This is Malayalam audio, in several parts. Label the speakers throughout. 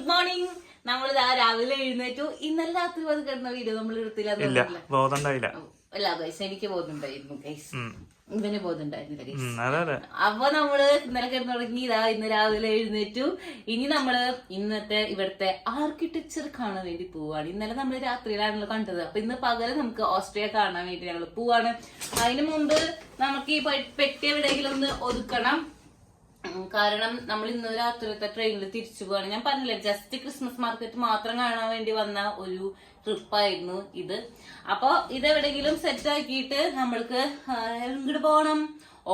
Speaker 1: Good morning. നമ്മളിതാ രാവിലെ എഴുന്നേറ്റു. ഇന്നലെ രാത്രി വന്ന് കിടന്ന വീഡിയോ നമ്മൾ എടുത്തില്ല. അല്ല ഗൈസ്, എനിക്ക് ബോധമുണ്ടായിരുന്നു ഗൈസ്, ഇവന് ബോധമുണ്ടായിരുന്നില്ല ഗൈസ്. അപ്പൊ നമ്മള് ഇന്നലെ കിടന്നു തുടങ്ങി. ഇന്ന് രാവിലെ എഴുന്നേറ്റു. ഇനി നമ്മള് ഇന്നത്തെ ഇവിടുത്തെ ആർക്കിടെക്ചർ കാണാൻ വേണ്ടി പോവാണ്. ഇന്നലെ നമ്മള് രാത്രിയിലാണല്ലോ കണ്ടത്. അപ്പൊ ഇന്ന് പകരം നമുക്ക് ഓസ്ട്രിയ കാണാൻ വേണ്ടി ഞങ്ങൾ പോവാണ്. അതിനു മുമ്പ് നമുക്ക് ഈ പെട്ടി എവിടെയെങ്കിലും ഒന്ന് ഒതുക്കണം. കാരണം നമ്മൾ ഇന്ന് രാത്രിത്തെ ട്രെയിനിൽ തിരിച്ചു പോവാണ്. ഞാൻ പറഞ്ഞില്ലേ, ജസ്റ്റ് ക്രിസ്മസ് മാർക്കറ്റ് മാത്രം കാണാൻ വേണ്ടി വന്ന ഒരു ട്രിപ്പായിരുന്നു ഇത്. അപ്പൊ ഇതെവിടെയെങ്കിലും സെറ്റ് ആക്കിയിട്ട് നമ്മൾക്ക് ഇങ്ങോട്ട് പോകണം,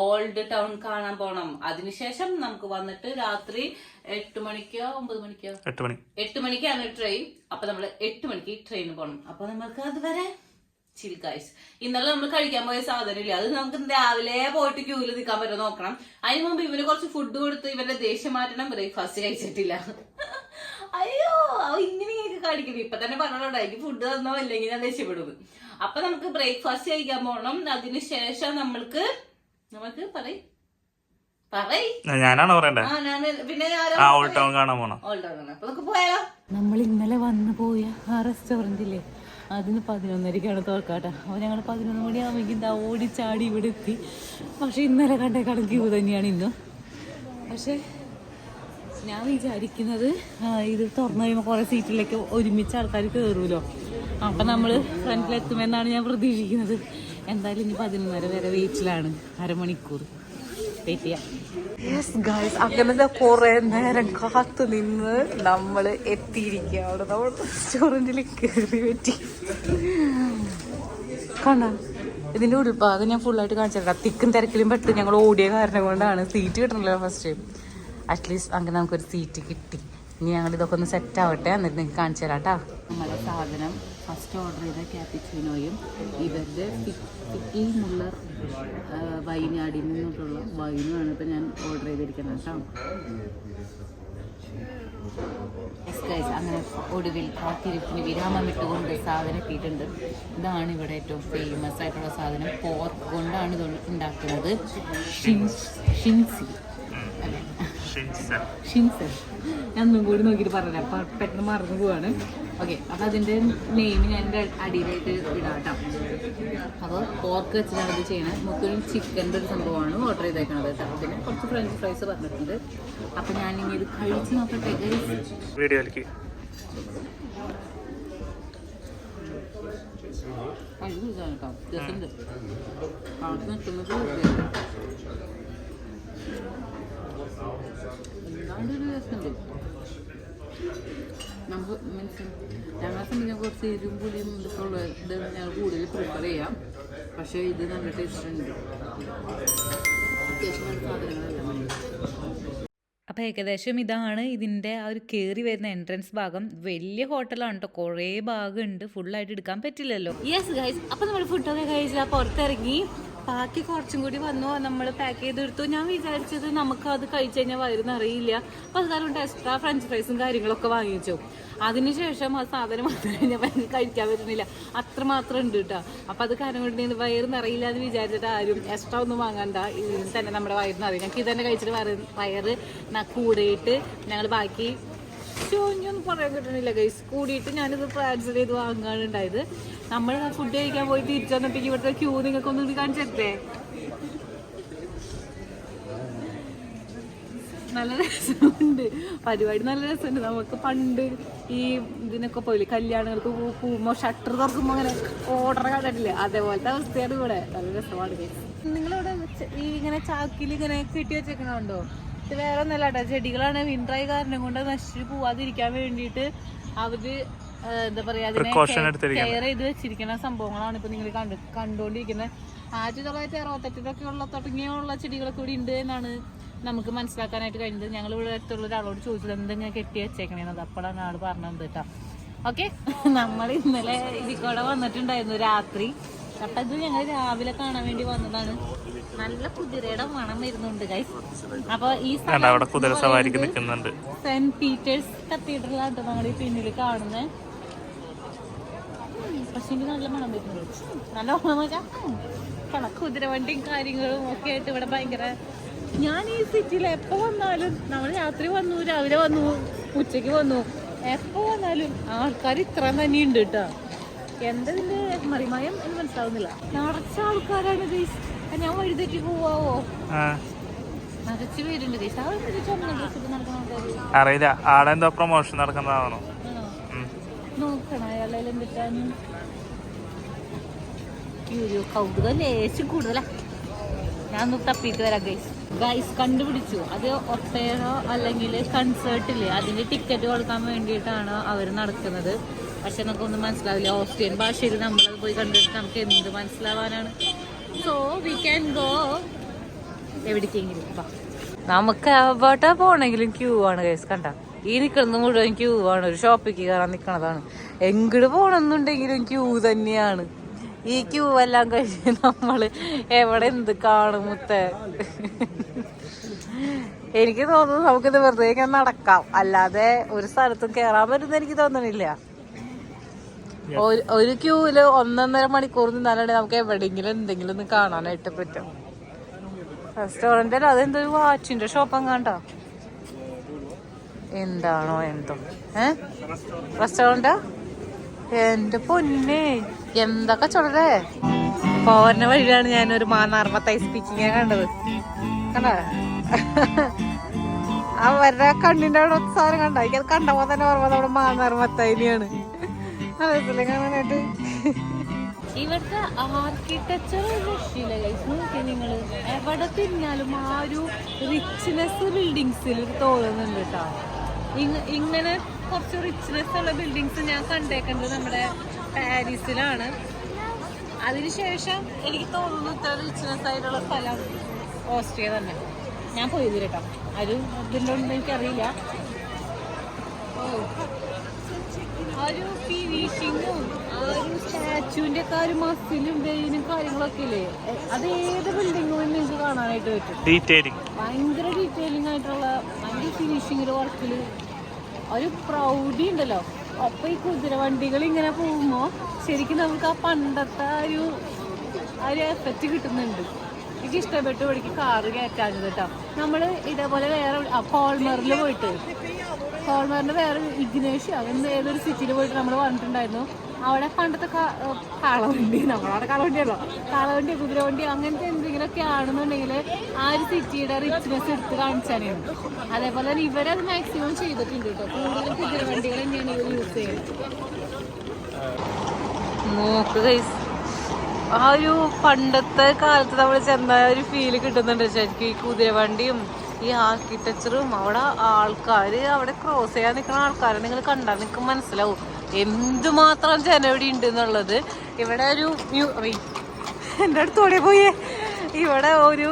Speaker 1: ഓൾഡ് ടൗൺ കാണാൻ പോണം. അതിനുശേഷം നമുക്ക് വന്നിട്ട് രാത്രി 8 മണിക്കോ 9 മണിക്കോ 8 മണിക്കാണ് ട്രെയിൻ. അപ്പൊ നമ്മൾ 8 മണിക്ക് ട്രെയിനിൽ പോകണം. അപ്പൊ നമ്മൾക്ക് അതുവരെ ചിൽ ഗൈസ്. ഇന്നലെ നമ്മൾ കഴിക്കാൻ പോയ സാധനം ഇല്ല, അത് നമുക്ക് രാവിലെ പോയിട്ട് ക്യൂവിൽ നിൽക്കാൻ പറ്റുമോ നോക്കണം. അതിന് മുമ്പ് ഇവന് കുറച്ച് ഫുഡ് കൊടുത്ത് ഇവന്റെ ദേഷ്യം മാറ്റണം. ബ്രേക്ക്ഫാസ്റ്റ് കഴിച്ചിട്ടില്ല. അയ്യോ, ഇങ്ങനെയൊക്കെ കാണിക്കണം. ഇപ്പൊ തന്നെ പറഞ്ഞോണ്ടാ, എനിക്ക് ഫുഡ് തന്നോ അല്ലെങ്കിൽ ഞാൻ ദേഷ്യപ്പെടുന്നു. അപ്പൊ നമുക്ക് ബ്രേക്ക്ഫാസ്റ്റ് കഴിക്കാൻ പോകണം. അതിനുശേഷം നമ്മൾക്ക്
Speaker 2: ഞാനാണോ പറയണ്ടേ?
Speaker 1: പിന്നെ
Speaker 2: ഓൾഡ് ടൗൺ കാണാൻ പോണം.
Speaker 1: അപ്പൊ നമുക്ക് പോയാലോ? നമ്മൾ ഇന്നലെ വന്നു പോയ ആ റെസ്റ്റോറന്റില്ലേ, അതിന് 11:30ക്കാണ് തുറക്കാട്ടെ. അപ്പോൾ ഞങ്ങൾ 11 മണിയാകുമ്പോൾ എന്താ ഓടിച്ചാടി ഇവിടെ എത്തി. പക്ഷെ ഇന്നലെ കണ്ടേക്കാളും ക്യൂ തന്നെയാണ് ഇന്നും. പക്ഷെ ഞാൻ വിചാരിക്കുന്നത് ഇത് തുറന്നു കഴിയുമ്പോൾ കുറേ സീറ്റിലേക്ക് ഒരുമിച്ച് ആൾക്കാർ കയറുമല്ലോ. അപ്പം നമ്മൾ ഫ്രണ്ടിലെത്തുമെന്നാണ് ഞാൻ പ്രതീക്ഷിക്കുന്നത്. എന്തായാലും ഇനി 11:30 വരെ വെയിറ്റിലാണ്, അരമണിക്കൂർ വെയിറ്റ് ചെയ്യാം. യെസ് ഗൈസ്, അങ്ങനെ കുറേ നേരം കാത്തു നിന്ന് നമ്മൾ എത്തിയിരിക്കുക. അവിടെ നമ്മൾ റെസ്റ്റോറൻറ്റിൽ കയറി പറ്റി. കാണാം, ഇതിൻ്റെ ഉൾഭാഗം ഞാൻ ഫുള്ളായിട്ട് കാണിച്ചിട്ടുണ്ട്. തിക്കും തിരക്കിലും പെട്ട് ഞങ്ങൾ ഓടിയ കാരണം കൊണ്ടാണ് സീറ്റ് കിട്ടണല്ലോ ഫസ്റ്റ്. അറ്റ്ലീസ്റ്റ് അങ്ങനെ നമുക്കൊരു സീറ്റ് കിട്ടി. ഇനി ഞങ്ങൾ ഇതൊക്കെ ഒന്ന് സെറ്റ് ആവട്ടെ, എന്നിട്ട് നിങ്ങൾക്ക് കാണിച്ചു തരാം കേട്ടോ. നമ്മളെ സാധനം ഫസ്റ്റ് ഓർഡർ ചെയ്ത ക്യാപ്പിച്ചിനോയും ഇവരുടെ പിക്കി മുള്ളർ വൈനാടിൽ നിന്നിട്ടുള്ള വൈനുമാണ് ഇപ്പം ഞാൻ ഓർഡർ ചെയ്തിരിക്കുന്നത് കേട്ടോ. അങ്ങനെ ഒടുവിൽ ആ തിരുപ്പിന് വിരാമം ഇട്ടുകൊണ്ട് സാധനം എത്തിയിട്ടുണ്ട്. ഇതാണ് ഇവിടെ ഏറ്റവും ഫേമസ് ആയിട്ടുള്ള സാധനം. പോർക്ക് കൊണ്ടാണ് ഇത് ഉണ്ടാക്കുന്നത്. ഷിൻസൽ ഒന്നും കൂടി നോക്കിയിട്ട് പറഞ്ഞില്ല, അപ്പം പെട്ടെന്ന് മറന്നു പോവാണ്. ഓക്കെ, അപ്പം അതിൻ്റെ നെയിം ഞാൻ എൻ്റെ അടിയിലായിട്ട് ഇടാം കേട്ടോ. അപ്പോൾ പോർക്ക് വെച്ചിട്ടാണ് ഇത് ചെയ്യണത്. നമുക്കൊരു ചിക്കൻ്റെ ഒരു സംഭവമാണ് ഓർഡർ ചെയ്തേക്കണത് കേട്ടോ. പിന്നെ കുറച്ച് ഫ്രഞ്ച് ഫ്രൈസ് പറഞ്ഞിട്ടുണ്ട്. അപ്പം ഞാൻ ഇനി ഇത് കഴിച്ച് നോക്കട്ടെ വീഡിയോയിലേക്ക്. കേട്ടോ രസമുണ്ട്. കാണുന്ന നിൽക്കുന്നത് എല്ലാണ്ടൊരു രസമുണ്ട്. നമുക്ക് മീൻസ് ഞങ്ങളെ സംബന്ധിച്ച് കുറച്ച് എരിവും പുളിയും ഇതൊക്കെ ഉള്ള ഇത് ഞങ്ങൾ കൂടുതൽ പ്രിഫർ ചെയ്യാം. പക്ഷേ ഇത് നല്ല ടേസ്റ്റ് ഉണ്ട്. അത്യാവശ്യം സാധനങ്ങളെല്ലാം. അപ്പോൾ ഏകദേശം ഇതാണ് ഇതിൻ്റെ ആ ഒരു കയറി വരുന്ന എൻട്രൻസ് ഭാഗം. വലിയ ഹോട്ടലാണ് കേട്ടോ, കുറേ ഭാഗമുണ്ട്, ഫുള്ളായിട്ട് എടുക്കാൻ പറ്റില്ലല്ലോ. യെസ് ഗൈസ്, അപ്പോൾ നമ്മൾ ഫുഡൊക്കെ കഴിച്ചാൽ പുറത്തിറങ്ങി. ബാക്കി കുറച്ചും കൂടി വന്നു, നമ്മൾ പാക്ക് ചെയ്തെടുത്തു. ഞാൻ വിചാരിച്ചത് നമുക്കത് കഴിച്ചു കഴിഞ്ഞാൽ വയറിന്നറിയില്ല. അപ്പോൾ അത് കാരണം എക്സ്ട്രാ ഫ്രഞ്ച് ഫ്രൈസും കാര്യങ്ങളൊക്കെ വാങ്ങിച്ചു. അതിനുശേഷം ആ സാധനം വന്നു കഴിഞ്ഞാൽ കഴിക്കാൻ പറ്റുന്നില്ല, അത്രമാത്രം ഉണ്ട് കേട്ടോ. അപ്പോൾ അത് കാരണം കൊണ്ട് വയറിന്നറിയില്ല എന്ന് വിചാരിച്ചിട്ട് ആരും എക്സ്ട്രാ ഒന്നും വാങ്ങണ്ട. ഇതിന് തന്നെ നമ്മുടെ വയറിന്നറിയും. ഞങ്ങൾക്ക് ഇതന്നെ കഴിച്ചിട്ട് വയറ് കൂടിയിട്ട് ഞങ്ങൾ ബാക്കി ചോഞ്ഞൊന്നും പറയാൻ കിട്ടണില്ല ഗൈസ്. കൂടിയിട്ട് ഞാനിത് ട്രാൻസ്ഫർ ചെയ്ത് വാങ്ങാണ് ഉണ്ടായത്. നമ്മൾ ഫുഡ് കഴിക്കാൻ പോയി തിരിച്ചു വന്നപ്പോഴേക്കും ഇവിടുത്തെ ക്യൂ നിങ്ങൾക്ക് ഒന്നുകൂടി കാണിച്ചേ. നല്ല രസമുണ്ട് പരിപാടി, നല്ല രസമുണ്ട്. നമുക്ക് പണ്ട് ഈ ഇതിനൊക്കെ പോയില്ലേ, കല്യാണങ്ങൾക്ക് പോകുമ്പോൾ ഷട്ടർ തുറക്കുമ്പോൾ അങ്ങനെ ഓർഡർ കണ്ടിട്ടില്ലേ, അതേപോലത്തെ അവസ്ഥയാണ് ഇവിടെ. നല്ല രസമാണ് ഗൈസ്. നിങ്ങളിവിടെ ഈ ഇങ്ങനെ ചാക്കിൽ ഇങ്ങനെ കെട്ടി വെച്ചേക്കണുണ്ടോ? ഇത് വേറെ ഒന്നല്ല കേട്ടോ, ചെടികളാണ്. വിൻഡ്രായി കാരണം കൊണ്ട് നശിച്ചു പോവാതിരിക്കാൻ വേണ്ടിയിട്ട് അവര് എന്താ പറയാ, അതിനെ കെയർ ചെയ്ത് വെച്ചിരിക്കുന്ന സംഭവങ്ങളാണ് ഇപ്പൊ നിങ്ങൾ കണ്ടുകൊണ്ടിരിക്കുന്നത്. 1968 ഉള്ള തുടങ്ങിയുള്ള ചെടികളൊക്കെ ഇവിടെ ഉണ്ട് എന്നാണ് നമുക്ക് മനസ്സിലാക്കാനായിട്ട് കഴിഞ്ഞത്. ഞങ്ങൾ ഇവിടെ അടുത്തുള്ള ഒരാളോട് ചോദിച്ചത് എന്തെങ്കിലും കെട്ടി വെച്ചേക്കണേന്നത്. അപ്പോഴാണ് ആൾ പറഞ്ഞത് കേട്ടോ. ഓക്കെ, നമ്മൾ ഇന്നലെ ഇതിക്കൂടെ വന്നിട്ടുണ്ടായിരുന്നു രാത്രി. അപ്പം ഇത് ഞങ്ങൾ രാവിലെ കാണാൻ വേണ്ടി വന്നതാണ്. നല്ല കുതിരയുടെ മണം വരുന്നുണ്ട് ഗൈസ്. അപ്പൊ ഈ സെന്റ് പീറ്റേഴ്സ് കത്തീഡ്രലാണ് നമ്മുടെ പിന്നിൽ കാണുന്നത്. പക്ഷെ എനിക്ക് നല്ല മണം വരുന്നുണ്ട്. നല്ല മണം വെച്ചാൽ കുതിരവണ്ടിയും കാര്യങ്ങളും ഒക്കെ ആയിട്ട് ഇവിടെ ഭയങ്കര. ഞാൻ ഈ സിറ്റിയിൽ എപ്പോൾ വന്നാലും നമ്മൾ രാത്രി വന്നു രാവിലെ വന്നു ഉച്ചക്ക് വന്നു. എപ്പോ വന്നാലും ആൾക്കാർ ഇത്ര തന്നെ ഉണ്ട് കേട്ടോ. എന്തതിന്റെ മറിമായം എന്ന് മനസ്സിലാവുന്നില്ല. നിറച്ച ആൾക്കാരാണ് ഗൈസ്. ഞാൻ വഴിതെറ്റി പോവാവോ? നിറച്ച് പേരുണ്ട് ഗൈസ്.
Speaker 2: അറിയില്ല, ആടെ എന്തോ പ്രൊമോഷൻ നടക്കുന്നതാണോ
Speaker 1: നോക്കണം. അയാളെ എന്തിട്ടാണ് കൗതുകം ലേശം കൂടുതലാ. ഞാൻ ഒന്ന് തപ്പിയിട്ട് വരാം ഗൈസ്. ഗൈസ് കണ്ടുപിടിച്ചു. അത് ഒട്ടേറോ അല്ലെങ്കിൽ കൺസേർട്ടില്ലേ അതിന്റെ ടിക്കറ്റ് കൊടുക്കാൻ വേണ്ടിയിട്ടാണ് അവർ നടക്കുന്നത്. പക്ഷെ നമുക്കൊന്നും മനസ്സിലാവില്ല. ഓസ്ട്രിയൻ ഭാഷയിൽ നമ്മളത് പോയി കണ്ടിട്ട് നമുക്ക് എന്ത് മനസ്സിലാവാനാണ്. സോ വി ക്യാൻ ഗോ എവിടേക്കെങ്കിലും. നമുക്ക് എവിടെ പോണെങ്കിലും ക്യൂ ആണ് ഗൈസ്. കണ്ട ഈ നിൽക്കുന്നത് മുഴുവൻ ക്യൂ ആണ്. ഒരു ഷോപ്പിലേക്ക് കയറാൻ നിൽക്കണതാണ്. എങ്ങോട്ട് പോകണമെന്നുണ്ടെങ്കിലും ക്യൂ തന്നെയാണ്. ഈ ക്യൂ എല്ലാം കഴിഞ്ഞ് നമ്മൾ എവിടെ എന്ത് കാണും മുത്തേ? എനിക്ക് തോന്നുന്നു നമുക്കിത് വെറുതെ ഇങ്ങനെ നടക്കാം, അല്ലാതെ ഒരു സ്ഥലത്തും കയറാൻ പറ്റുന്ന എനിക്ക് തോന്നണില്ല. ഒരു ക്യൂവില് 1.5 മണിക്കൂർ നിന്നാലാണ് നമുക്ക് എവിടെയെങ്കിലും എന്തെങ്കിലും ഒന്ന് കാണാനായിട്ട് പറ്റും. റെസ്റ്റോറന്റ് അല്ല, അതെന്തൊരു വാച്ചിന്റെ ഷോപ്പ് അങ്ങാണ്ടോ എന്താണോ എന്തോ. റെസ്റ്റോറന്റാ? എന്റെ പൊന്നെ എന്തൊക്കെ ചൊടരേ. പോരുന്ന വഴിയാണ് ഞാനൊരു മാനാർമത്തായി സ്പീക്കിങ് കണ്ടത്. കണ്ട അവരുടെ കണ്ണിന്റെ അവിടെ സാധനം കണ്ട. എനിക്കത് കണ്ടപ്പോ തന്നെ ഓർമ്മ നമ്മുടെ മാനാർമത്തായിനെയാണ് അതേപോലെ കാണാനായിട്ട്. ഇവിടുത്തെ ആർക്കിടെക്ചർ രക്ഷയില്ല ഗൈസ്. നോക്കി നിങ്ങൾ എവിടെ തിരിഞ്ഞാലും ആ ഒരു റിച്ച്നെസ് ബിൽഡിങ്സിൽ തോന്നുന്നുണ്ട് കേട്ടോ. ഇങ്ങനെ കുറച്ച് റിച്ച്നെസ് ഉള്ള ബിൽഡിങ്സ് ഞാൻ കണ്ടേക്കുന്നത് നമ്മുടെ പാരീസിലാണ്. അതിനുശേഷം എനിക്ക് തോന്നുന്നു ഇത്ര റിച്ച്നെസ് ആയിട്ടുള്ള സ്ഥലം ഓസ്ട്രിയ തന്നെ. ഞാൻ പോയത് കേട്ടോ. അത് ഇതിൻ്റെ ഒന്നും എനിക്കറിയില്ല. ആ ഒരു ഫിനിഷിങ്ങും ആ ഒരു സ്റ്റാച്ചുവിൻ്റെ ഒക്കെ ഒരു മസിലും വെയിനും കാര്യങ്ങളൊക്കെ ഇല്ലേ, അത് ഏത് ബിൽഡിങ്ങും നിങ്ങൾക്ക് കാണാനായിട്ട് പറ്റും. ഭയങ്കര ഡീറ്റെയിലിംഗ് ആയിട്ടുള്ള ഭയങ്കര ഫിനിഷിങ്ങിൽ വർക്കിൽ ഒരു പ്രൗഡി ഉണ്ടല്ലോ. ഒപ്പം ഈ കുതിരവണ്ടികൾ ഇങ്ങനെ പോകുമ്പോൾ ശരിക്കും നമുക്ക് ആ പണ്ടത്തെ ആ ഒരു എഫക്റ്റ് കിട്ടുന്നുണ്ട്. എനിക്ക് ഇഷ്ടപ്പെട്ടു. ഇവിടേക്ക് കാറ് കയറ്റാഞ്ഞത് കേട്ടോ. നമ്മൾ ഇതേപോലെ വേറെ കോൾമറിൽ പോയിട്ട്, കോൾമറിന്റെ വേറെ ഇഗ്നേഷ്യ എന്ന് ഏതൊരു സിറ്റിയിൽ പോയിട്ട് നമ്മൾ വന്നിട്ടുണ്ടായിരുന്നു. അവിടെ പണ്ടത്തെ കാളവണ്ടി, നമ്മളവിടെ കാളവണ്ടിയല്ലോ, കാളവണ്ടി കുതിരവണ്ടി അങ്ങനത്തെ എന്തെങ്കിലുമൊക്കെ ആണെന്നുണ്ടെങ്കിൽ ആ ഒരു സിറ്റിയുടെ റിച്ച്നെസ് എടുത്ത് കാണിച്ചാനാണ്. അതേപോലെ തന്നെ ഇവരത് മാക്സിമം ചെയ്തിട്ടുണ്ട് കേട്ടോ. കൂടുതലും കുതിരവണ്ടികൾ തന്നെയാണ് ഇവർ യൂസ് ചെയ്യുന്നത്. നോക്ക് ഗൈസ്, ആ ഒരു പണ്ടത്തെ കാലത്ത് നമ്മൾ ചെന്ന ഒരു ഫീല് കിട്ടുന്നുണ്ട് ശരിക്കും. ഈ കുതിരവണ്ടിയും ഈ ആർക്കിടെക്ചറും അവിടെ ആൾക്കാർ അവിടെ ക്രോസ് ചെയ്യാൻ നിൽക്കുന്ന ആൾക്കാരെ നിങ്ങൾ കണ്ടാൽ നിങ്ങൾക്ക് മനസ്സിലാവും എന്തുമാത്രം ജനവിടെ ഉണ്ട് എന്നുള്ളത്. ഇവിടെ ഒരു എൻ്റെ അടുത്തോടെ പോയേ ഇവിടെ ഒരു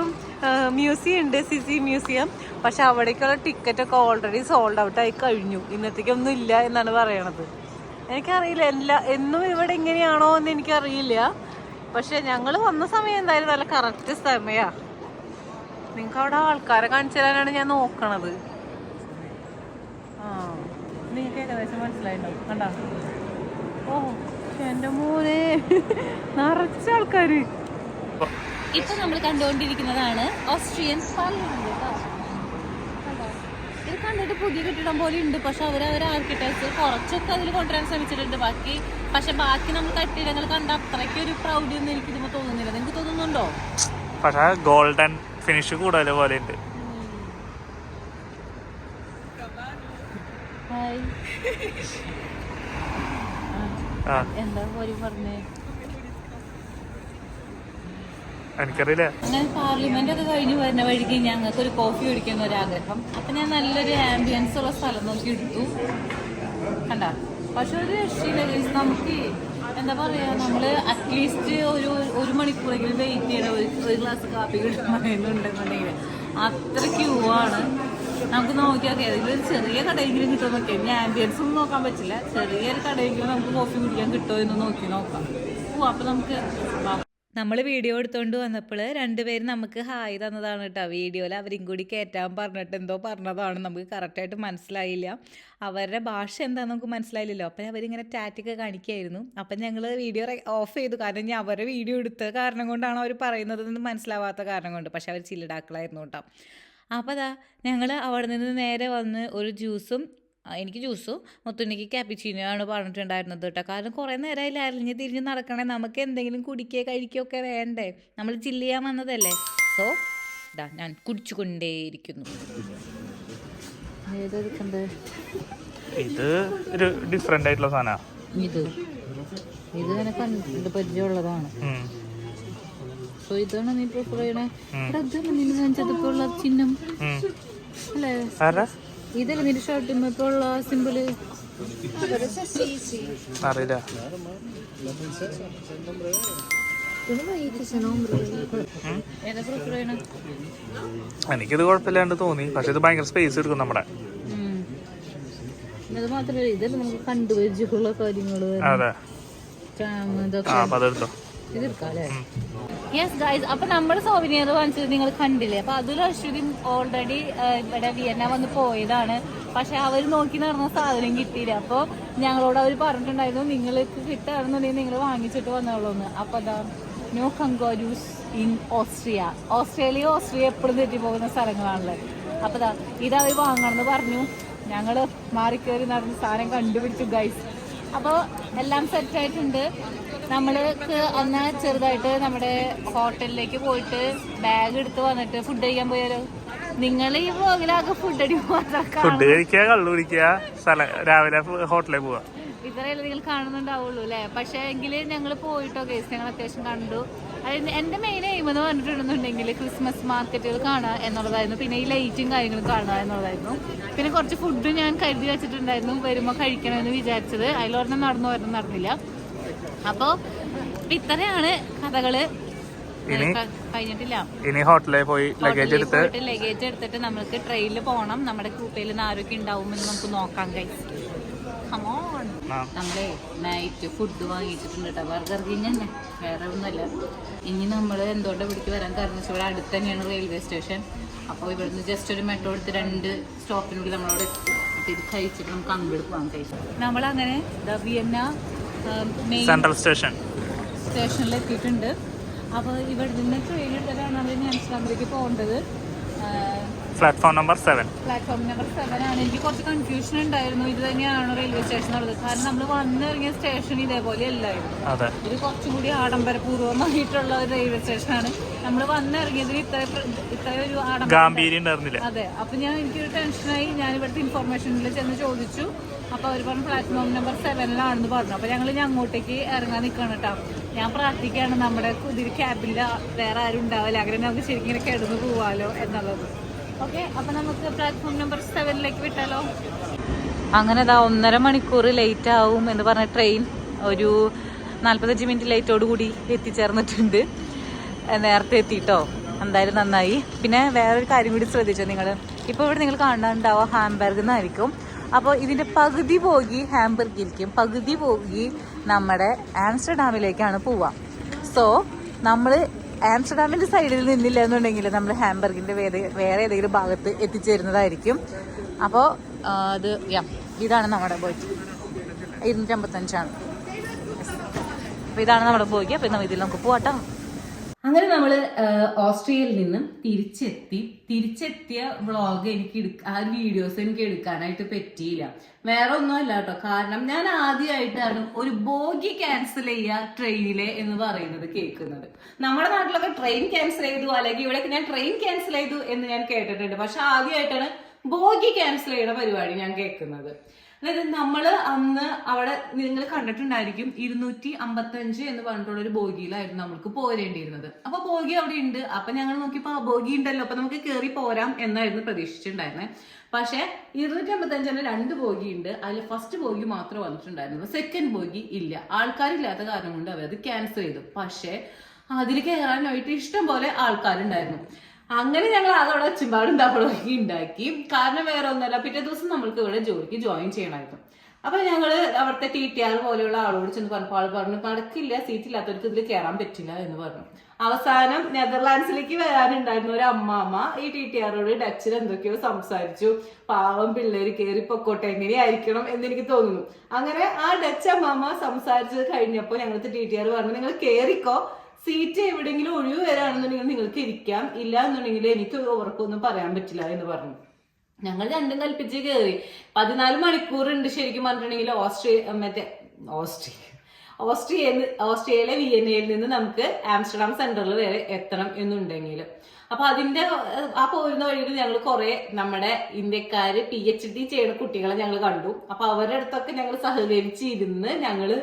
Speaker 1: മ്യൂസിയം ഉണ്ട്, സിസി മ്യൂസിയം. പക്ഷെ അവിടേക്കുള്ള ടിക്കറ്റൊക്കെ ഓൾറെഡി സോൾഡ് ഔട്ട് ആയി കഴിഞ്ഞു. ഇന്നത്തേക്കൊന്നും ഇല്ല എന്നാണ് പറയണത്. എനിക്കറിയില്ല എന്നും ഇവിടെ ഇങ്ങനെയാണോ എന്ന് എനിക്കറിയില്ല. പക്ഷെ ഞങ്ങൾ വന്ന സമയം എന്തായാലും നല്ല കറക്റ്റ് സമയമാണ്. നിങ്ങൾക്ക് അവിടെ ആൾക്കാരെ കാണിച്ചു തരാനാണ് ഞാൻ നോക്കണത്. നിങ്ങൾക്ക് ഏകദേശം മനസ്സിലായിട്ടുണ്ടാവും. കണ്ടാ? ഓ എൻ്റെ മോനെ നിറച്ച ആൾക്കാര്. ഇപ്പൊ നമ്മൾ കണ്ടുകൊണ്ടിരിക്കുന്നതാണ് ഓസ്ട്രിയൻ പാർലമെന്റ് കേട്ടോ. ഇത് കണ്ടിട്ട് പുതിയ കെട്ടിടം പോലെ ഉണ്ട്. പക്ഷെ അവർ ആർക്കിടെക്ചർ കുറച്ചൊക്കെ അതിൽ കൊണ്ടുവരാൻ ശ്രമിച്ചിട്ടുണ്ട്. പക്ഷെ ബാക്കി നമ്മൾ കെട്ടിടങ്ങൾ കണ്ട അത്രയ്ക്ക് ഒരു പ്രൗഡി ഒന്നും എനിക്ക് ഇതിന് തോന്നുന്നില്ല. നിങ്ങൾക്ക് തോന്നുന്നുണ്ടോ?
Speaker 2: പക്ഷെ ഗോൾഡൻ ഫിനിഷ് കൂടുതൽ പോലെ ഉണ്ട്.
Speaker 1: എന്താ പോലെ പറഞ്ഞേ?
Speaker 2: എനിക്കറിയില്ല.
Speaker 1: അങ്ങനെ പാർലമെന്റ് ഒക്കെ കഴിഞ്ഞ് വരുന്ന വഴിക്ക് ഞങ്ങൾക്ക് ഒരു കോഫി കുടിക്കുന്ന ഒരു ആഗ്രഹം. അപ്പൊ ഞാൻ നല്ലൊരു ആംബിയൻസ് ഉള്ള സ്ഥലം നോക്കി എടുത്തു. കണ്ട? പക്ഷെ ഒരു രക്ഷയില്ല. നമുക്ക് എന്താ പറയാ, നമ്മള് അറ്റ്ലീസ്റ്റ് ഒരു മണിക്കൂറെങ്കിലും വെയിറ്റ് ചെയ്യണം ഒരു ഗ്ലാസ് കാപ്പി കിട്ടണമെന്നുണ്ടെന്നുണ്ടെങ്കിൽ. അത്ര ക്യൂ ആണ്. നമുക്ക് നോക്കിയാൽ ഏതെങ്കിലും ചെറിയ കടയെങ്കിലും കിട്ടുമെന്നൊക്കെ. ഇനി ആംബിയൻസ് ഒന്നും നോക്കാൻ പറ്റില്ല. ചെറിയൊരു കടയെങ്കിലും നമുക്ക് കോഫി കുടിക്കാൻ കിട്ടുമോ എന്ന് നോക്കാം. അപ്പൊ നമുക്ക് നമ്മൾ വീഡിയോ എടുത്തുകൊണ്ട് വന്നപ്പോൾ രണ്ടുപേരും നമുക്ക് ഹായ് തന്നതാണ് കേട്ടോ. വീഡിയോയിൽ അവരും കൂടി കയറ്റാൻ പറഞ്ഞിട്ട് എന്തോ പറഞ്ഞതാണ്. നമുക്ക് കറക്റ്റായിട്ട് മനസ്സിലായില്ല. അവരുടെ ഭാഷ എന്താണെന്ന് നമുക്ക് മനസ്സിലായില്ലല്ലോ. അപ്പം അവരിങ്ങനെ ടാറ്റൊക്കെ കാണിക്കുകയായിരുന്നു. അപ്പം ഞങ്ങൾ വീഡിയോ ഓഫ് ചെയ്തു. കാരണം ഞാൻ അവരുടെ വീഡിയോ എടുത്ത കാരണം കൊണ്ടാണ് അവർ പറയുന്നതെന്ന് മനസ്സിലാവാത്ത കാരണം കൊണ്ട്. പക്ഷെ അവർ ചില്ലിടാക്കളായിരുന്നു കേട്ടോ. അപ്പോൾ അതാ ഞങ്ങൾ അവിടെ നിന്ന് നേരെ വന്ന് ഒരു ജ്യൂസും എനിക്ക് ജ്യൂസും മുത്തുണ്ണിക്ക് ക്യാപ്പിച്ചീനോ ആണ് പറഞ്ഞിട്ടുണ്ടായിരുന്നത് കേട്ടോ. കാരണം കുറേ നേരമായില്ല അരിഞ്ഞ് തിരിഞ്ഞ് നടക്കണേ, നമുക്ക് എന്തെങ്കിലും കുടിക്കുക കഴിക്കുകയൊക്കെ വേണ്ടേ, നമ്മൾ ചില്ല് ചെയ്യാൻ വന്നതല്ലേ. സോ ഇതാ ഞാൻ കുടിച്ചുകൊണ്ടേയിരിക്കുന്നു. ഏതെടുക്കണ്ട്?
Speaker 2: ഇത് ഒരു ഡിഫറെന്റ് ആയിട്ടുള്ള സാധനമാണ്.
Speaker 1: ഇത് ഇങ്ങനെ കണ്ടിട്ട് പരിചയമുള്ളതാണ്. സോ ഇതാണ് നീ പ്രിഫർ ചെയ്യണേ? ഇപ്പൊ ഉള്ള ചിഹ്നം അല്ലേ? ഇതല്ലേ നിന്റെ ഷർട്ടിന് ഇപ്പൊ ഉള്ള സിമ്പിള്?
Speaker 2: അറിയില്ല.
Speaker 1: ഏതാ പ്രിഫർ ചെയ്യണേ?
Speaker 2: എനിക്കിത് കുഴപ്പമില്ലാണ്ട് തോന്നി, പക്ഷെ ഇത് ഭയങ്കര സ്പേസ് എടുക്കും നമ്മുടെ.
Speaker 1: അത് മാത്രല്ല ഇതല്ലേ നമുക്ക് കണ്ടുപരിചയമുള്ള കാര്യങ്ങള്. യെസ് ഗൈസ്, അപ്പൊ നമ്മുടെ സോവിനിയർ വാങ്ങിച്ചത് നിങ്ങൾ കണ്ടില്ലേ. അപ്പൊ അതിൽ അശ്വതി ഓൾറെഡി ഇവിടെ വിയന്ന വന്ന് പോയതാണ്. പക്ഷെ അവർ നോക്കി നടന്ന സാധനം കിട്ടിയില്ല. അപ്പോൾ ഞങ്ങളോട് അവർ പറഞ്ഞിട്ടുണ്ടായിരുന്നു നിങ്ങൾക്ക് കിട്ടുകയാണെന്നുണ്ടെങ്കിൽ നിങ്ങൾ വാങ്ങിച്ചിട്ട് വന്നോളൂന്ന്. അപ്പൊ അതാ നോ കങ്കോരൂസ് ഇൻ ഓസ്ട്രിയ എപ്പോഴും തെറ്റിപ്പോകുന്ന സ്ഥലങ്ങളാണല്ലോ. അപ്പൊ ഇത് അവർ വാങ്ങണമെന്ന് പറഞ്ഞു. ഞങ്ങൾ മാറിക്കയറി നടന്ന് സാധനം കണ്ടുപിടിച്ചു ഗൈസ്. അപ്പോൾ എല്ലാം സെറ്റായിട്ടുണ്ട്. നമ്മൾക്ക് അന്ന് ചെറുതായിട്ട് നമ്മുടെ ഹോട്ടലിലേക്ക് പോയിട്ട് ബാഗ് എടുത്ത് വന്നിട്ട് ഫുഡ് കഴിക്കാൻ പോയാലോ? നിങ്ങൾ ഈ വ്ളോഗിലാകെ ഫുഡ് അടി
Speaker 2: രാവിലെ ഹോട്ടലിൽ പോവാ.
Speaker 1: ഇത്രയല്ലേ നിങ്ങൾ കാണുന്നുണ്ടാവുള്ളൂ അല്ലേ? പക്ഷേ എങ്കിൽ ഞങ്ങൾ പോയിട്ടോ ഗൈസ്, ഞങ്ങൾ അത്യാവശ്യം കണ്ടു. അതായത് എൻ്റെ മെയിൻ എയിം എന്ന് പറഞ്ഞിട്ടുണ്ടെന്നുണ്ടെങ്കിൽ ക്രിസ്മസ് മാർക്കറ്റുകൾ കാണുക എന്നുള്ളതായിരുന്നു. പിന്നെ ഈ ലൈറ്റും കാര്യങ്ങളും കാണുക എന്നുള്ളതായിരുന്നു. പിന്നെ കുറച്ച് ഫുഡ് ഞാൻ കരുതി വെച്ചിട്ടുണ്ടായിരുന്നു വരുമ്പോൾ കഴിക്കണമെന്ന് വിചാരിച്ചത്. അതിലൊരെണ്ണം നടന്നില്ല. അപ്പോൾ ഇത്രയാണ് കഥകള്. കഴിഞ്ഞിട്ടില്ല.
Speaker 2: ഇനി ഹോട്ടലിൽ പോയി ലഗേജ്
Speaker 1: എടുത്തിട്ട് നമുക്ക് ട്രെയിനിൽ പോകണം. നമ്മുടെ കൂപ്പയിൽ നിന്ന് ആരൊക്കെ ഉണ്ടാവുമെന്ന് നമുക്ക് നോക്കാം ഗൈസ്. കമോൺ. നമ്മളെ നൈറ്റ് ഫുഡ് വാങ്ങിച്ചിട്ടുണ്ട് കേട്ടോ. ബർഗർ കിങ് തന്നെ, വേറെ ഒന്നുമല്ല. ഇനി നമ്മൾ എന്തുകൊണ്ട് ഇവിടേക്ക് വരാൻ കാരണം വെച്ചാൽ ഇവിടെ അടുത്ത് തന്നെയാണ് റെയിൽവേ സ്റ്റേഷൻ. അപ്പോൾ ഇവിടുന്ന് ജസ്റ്റ് ഒരു മെട്രോ എടുത്ത് 2 സ്റ്റോപ്പിനുള്ളിൽ നമ്മളവിടെ ഇത് കഴിച്ചിട്ട് നമുക്ക് അങ്ങോട്ട് പോകാൻ കഴിച്ചു. നമ്മളങ്ങനെ വിയന്ന
Speaker 2: സെൻട്രൽ
Speaker 1: സ്റ്റേഷനിൽ എത്തിയിട്ടുണ്ട്. അപ്പോൾ ഇവിടെ നിന്ന് ട്രെയിൻ എടുത്തിട്ടാണ് ആംസ്റ്റർഡാമിലേക്ക് പോകേണ്ടത്.
Speaker 2: പ്ലാറ്റ്ഫോം നമ്പർ 7
Speaker 1: ആണ്. എനിക്ക് കുറച്ച് കൺഫ്യൂഷൻ ഉണ്ടായിരുന്നു, ഇത് തന്നെയാണോ റെയിൽവേ സ്റ്റേഷൻ ഉള്ളത്. കാരണം നമ്മൾ വന്നിറങ്ങിയ സ്റ്റേഷൻ ഇതേപോലെ അല്ലായിരുന്നു. ഇത് കുറച്ചും കൂടി ആഡംബരപൂർവ്വമായിട്ടുള്ള ഒരു റെയിൽവേ സ്റ്റേഷനാണ്. നമ്മൾ വന്നിറങ്ങിയതിൽ ഇത്ര ഒരു ആഡംബരം. അതെ. അപ്പൊ എനിക്കൊരു ടെൻഷനായി. ഞാൻ ഇവിടുത്തെ ഇൻഫോർമേഷനിൽ ചെന്ന് ചോദിച്ചു. അപ്പോൾ അവർ പറഞ്ഞു പ്ലാറ്റ്ഫോം നമ്പർ 7 പറഞ്ഞു. അപ്പോൾ ഞങ്ങൾ അങ്ങോട്ടേക്ക് ഇറങ്ങാൻ നിൽക്കണം കേട്ടോ. ഞാൻ പ്രാർത്ഥിക്കുകയാണ് നമ്മുടെ കുതിരി ക്യാബിൽ വേറെ ആരും ഉണ്ടാവില്ല, അങ്ങനെ നമുക്ക് ശരിക്കും ഇങ്ങനെ കിടന്നു പോവാലോ എന്നുള്ളത്. ഓക്കെ, അപ്പം നമുക്ക് പ്ലാറ്റ്ഫോം നമ്പർ 7 വിട്ടാലോ? അങ്ങനെ 1.5 മണിക്കൂർ ലേറ്റ് ആവും എന്ന് പറഞ്ഞ ട്രെയിൻ ഒരു 45 മിനിറ്റ് ലേറ്റോടുകൂടി എത്തിച്ചേർന്നിട്ടുണ്ട്. നേരത്തെ എത്തിയിട്ടോ, എന്തായാലും നന്നായി. പിന്നെ വേറൊരു കാര്യം കൂടി ശ്രദ്ധിച്ചോ നിങ്ങൾ. ഇപ്പോൾ ഇവിടെ നിങ്ങൾ കാണാനുണ്ടാവുക ഹാംബർഗ് എന്നായിരിക്കും. അപ്പോൾ ഇതിൻ്റെ പകുതി പോകി ഹാംബർഗിലേക്കും പകുതി പോകി നമ്മുടെ ആംസ്റ്റർഡാമിലേക്കാണ് പോവുക. സോ നമ്മൾ ആംസ്റ്റർഡാമിൻ്റെ സൈഡിൽ നിന്നില്ല എന്നുണ്ടെങ്കിൽ നമ്മൾ ഹാംബർഗിൻ്റെ വേറെ ഏതെങ്കിലും ഭാഗത്ത് എത്തിച്ചേരുന്നതായിരിക്കും. അപ്പോൾ ഇതാണ് നമ്മുടെ ബോഗി. 255 അപ്പോൾ ഇതാണ് നമ്മുടെ ബോഗി. അപ്പോൾ ഇതിൽ നമുക്ക് പോവാട്ടോ. അങ്ങനെ നമ്മൾ ഓസ്ട്രിയയിൽ നിന്നും തിരിച്ചെത്തിയ വ്ളോഗ് ആ ഒരു വീഡിയോസ് എനിക്ക് എടുക്കാനായിട്ട് പറ്റിയില്ല. വേറെ ഒന്നുമല്ല കേട്ടോ, കാരണം ഞാൻ ആദ്യമായിട്ടാണ് ഒരു ബോഗി ക്യാൻസൽ ചെയ്യുക ട്രെയിനിലെ എന്ന് പറയുന്നത് കേൾക്കുന്നത്. നമ്മുടെ നാട്ടിലൊക്കെ ട്രെയിൻ ക്യാൻസൽ ചെയ്തു, അല്ലെങ്കിൽ ഇവിടെയൊക്കെ ഞാൻ ട്രെയിൻ ക്യാൻസൽ ചെയ്തു എന്ന് ഞാൻ കേട്ടിട്ടുണ്ട്. പക്ഷെ ആദ്യമായിട്ടാണ് ബോഗി ക്യാൻസൽ ചെയ്യുന്ന പരിപാടി ഞാൻ കേൾക്കുന്നത്. അതായത് നമ്മള് അന്ന് അവിടെ നിങ്ങൾ കണ്ടിട്ടുണ്ടായിരിക്കും 255 എന്ന് പറഞ്ഞിട്ടുള്ള ഒരു ബോഗിയിലായിരുന്നു നമ്മൾക്ക് പോരേണ്ടിയിരുന്നത്. അപ്പൊ ബോഗി അവിടെ ഉണ്ട്. അപ്പൊ ഞങ്ങൾ നോക്കിയപ്പോ ബോഗി ഉണ്ടല്ലോ, അപ്പൊ നമുക്ക് കയറി പോരാം എന്നായിരുന്നു പ്രതീക്ഷിച്ചിട്ടുണ്ടായിരുന്നത്. പക്ഷെ 255 2 ബോഗി ഉണ്ട്. അതിൽ ഫസ്റ്റ് ബോഗി മാത്രമേ വന്നിട്ടുണ്ടായിരുന്നു, സെക്കൻഡ് ബോഗി ഇല്ല. ആൾക്കാരില്ലാത്ത കാരണം കൊണ്ട് അവരത് ക്യാൻസൽ ചെയ്തു. പക്ഷെ അതിൽ കയറാനായിട്ട് ഇഷ്ടം പോലെ ആൾക്കാരുണ്ടായിരുന്നു. അങ്ങനെ ഞങ്ങൾ അതോടെ ഒച്ചമ്പാടും തവളൊക്കെ ഉണ്ടാക്കി. കാരണം വേറെ ഒന്നല്ല, പിറ്റേ ദിവസം നമ്മൾക്ക് ഇവിടെ ജോലിക്ക് ജോയിൻ ചെയ്യണമായിരുന്നു. അപ്പൊ ഞങ്ങള് അവിടുത്തെ TTR പോലെയുള്ള ആളോട് ചെന്ന് പറഞ്ഞപ്പോൾ ആൾ പറഞ്ഞു നടക്കില്ല, സീറ്റ് ഇല്ലാത്തവർക്ക് ഇതിൽ കയറാൻ പറ്റില്ല എന്ന് പറഞ്ഞു. അവസാനം നെതർലാൻഡ്സിലേക്ക് വരാനുണ്ടായിരുന്ന ഒരു അമ്മാമ്മ ഈ TTRോട് ഡച്ചിൽ എന്തൊക്കെയോ സംസാരിച്ചു. പാവം പിള്ളേര് കയറി പൊക്കോട്ടെ, എങ്ങനെയായിരിക്കണം എന്ന് എനിക്ക് തോന്നുന്നു. അങ്ങനെ ആ ഡച്ച് അമ്മാമ്മ സംസാരിച്ചത് കഴിഞ്ഞപ്പോൾ ഞങ്ങൾക്ക് TTR പറഞ്ഞു നിങ്ങൾ കയറിക്കോ, സീറ്റ് എവിടെയെങ്കിലും ഒഴിവ് വരാണെന്നുണ്ടെങ്കിൽ നിങ്ങൾക്ക് ഇരിക്കാം, ഇല്ല എന്നുണ്ടെങ്കിൽ എനിക്ക് ഉറപ്പൊന്നും പറയാൻ പറ്റില്ല എന്ന് പറഞ്ഞു.
Speaker 3: ഞങ്ങൾ രണ്ടും കൽപ്പിച്ച് കയറി. 14 മണിക്കൂർ ഉണ്ട് ശരിക്കും പറഞ്ഞിട്ടുണ്ടെങ്കിൽ ഓസ്ട്രിയയിലെ വിയന്നയിൽ നിന്ന് നമുക്ക് ആംസ്റ്റർഡാം സെൻട്രൽ വരെ എത്തണം എന്നുണ്ടെങ്കിൽ. അപ്പൊ അതിന്റെ ആ പോരുന്ന വഴിയിൽ ഞങ്ങൾ കുറെ നമ്മുടെ ഇന്ത്യക്കാര് PhD ചെയ്യുന്ന കുട്ടികളെ ഞങ്ങൾ കണ്ടു. അപ്പൊ അവരുടെ അടുത്തൊക്കെ ഞങ്ങൾ സഹകരിച്ചിരുന്ന് ഞങ്ങള്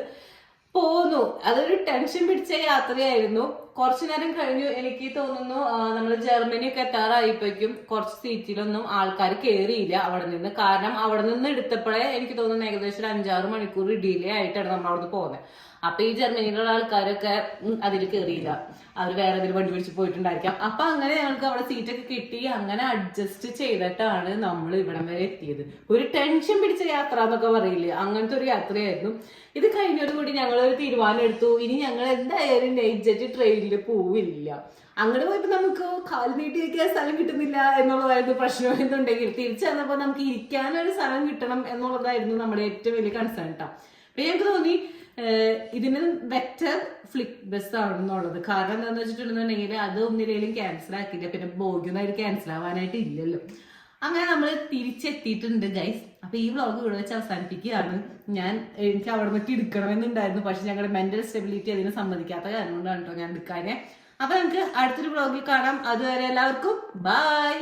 Speaker 3: പോന്നു. അതൊരു ടെൻഷൻ പിടിച്ച യാത്രയായിരുന്നു. കുറച്ചു നേരം കഴിഞ്ഞു എനിക്ക് തോന്നുന്നു നമ്മൾ ജർമ്മനി ഒക്കെ എത്താറായപ്പോഴേക്കും കുറച്ച് സീറ്റിലൊന്നും ആൾക്കാർ കയറിയില്ല അവിടെ നിന്ന്. കാരണം അവിടെ നിന്ന് എടുത്തപ്പോഴേ എനിക്ക് തോന്നുന്നു ഏകദേശം 5-6 മണിക്കൂർ ഡിലേ ആയിട്ടാണ് നമ്മൾ അവിടെ നിന്ന് പോകുന്നത്. അപ്പൊ ഈ ജർമ്മനിയിലുള്ള ആൾക്കാരൊക്കെ അതിൽ കയറിയില്ല, അവർ വേറെ ഏതെങ്കിലും വണ്ടി പിടിച്ച് പോയിട്ടുണ്ടായിരിക്കാം. അപ്പൊ അങ്ങനെ ഞങ്ങൾക്ക് അവിടെ സീറ്റൊക്കെ കിട്ടി. അങ്ങനെ അഡ്ജസ്റ്റ് ചെയ്തിട്ടാണ് നമ്മൾ ഇവിടം വരെ എത്തിയത്. ഒരു ടെൻഷൻ പിടിച്ച യാത്ര എന്നൊക്കെ പറയില്ലേ, അങ്ങനത്തെ ഒരു യാത്രയായിരുന്നു. ഇത് കഴിഞ്ഞോടുകൂടി ഞങ്ങൾ ഒരു തീരുമാനം എടുത്തു, ഇനി ഞങ്ങൾ എന്തായാലും നൈറ്റ് ജെറ്റ് ട്രെയിനിൽ പോവില്ല. അങ്ങോട്ട് പോയപ്പോ നമുക്ക് കാൽ നീട്ടി വയ്ക്കാൻ സ്ഥലം കിട്ടുന്നില്ല എന്നുള്ളതായിരുന്നു പ്രശ്നം. എന്നുണ്ടെങ്കിൽ തിരിച്ചു വന്നപ്പോ നമുക്ക് ഇരിക്കാനൊരു സ്ഥലം കിട്ടണം എന്നുള്ളതായിരുന്നു നമ്മുടെ ഏറ്റവും വലിയ കൺസേൺ കേട്ടോ. അപ്പൊ ഞങ്ങൾക്ക് തോന്നി ഇതിന് ബെറ്റർ ഫ്ലിക് ബസ് ആണെന്നുള്ളത്. കാരണം എന്താണെന്ന് വെച്ചിട്ടുണ്ടെന്നുണ്ടെങ്കിൽ അത് ഒന്നിലേലും ക്യാൻസൽ ആക്കില്ല, പിന്നെ ബോഗിയൊന്നും അതിൽ ക്യാൻസൽ ആവാനായിട്ട് ഇല്ലല്ലോ. അങ്ങനെ നമ്മൾ തിരിച്ചെത്തിയിട്ടുണ്ട് ഗൈസ്. അപ്പൊ ഈ വ്ളോഗ് ഇവിടെ വെച്ച് അവസാനിപ്പിക്കുകയാണ്. എനിക്ക് അവിടെ നിന്നൊക്കെ എടുക്കണമെന്നുണ്ടായിരുന്നു, പക്ഷെ ഞങ്ങളുടെ മെന്റൽ സ്റ്റെബിലിറ്റി അതിന് സമ്മതിക്കാത്ത കാരണം കൊണ്ടാണ് കേട്ടോ ഞാൻ എടുക്കാനെ. അപ്പൊ നമുക്ക് അടുത്തൊരു വ്ളോഗിൽ കാണാം. അതുവരെ എല്ലാവർക്കും ബൈ.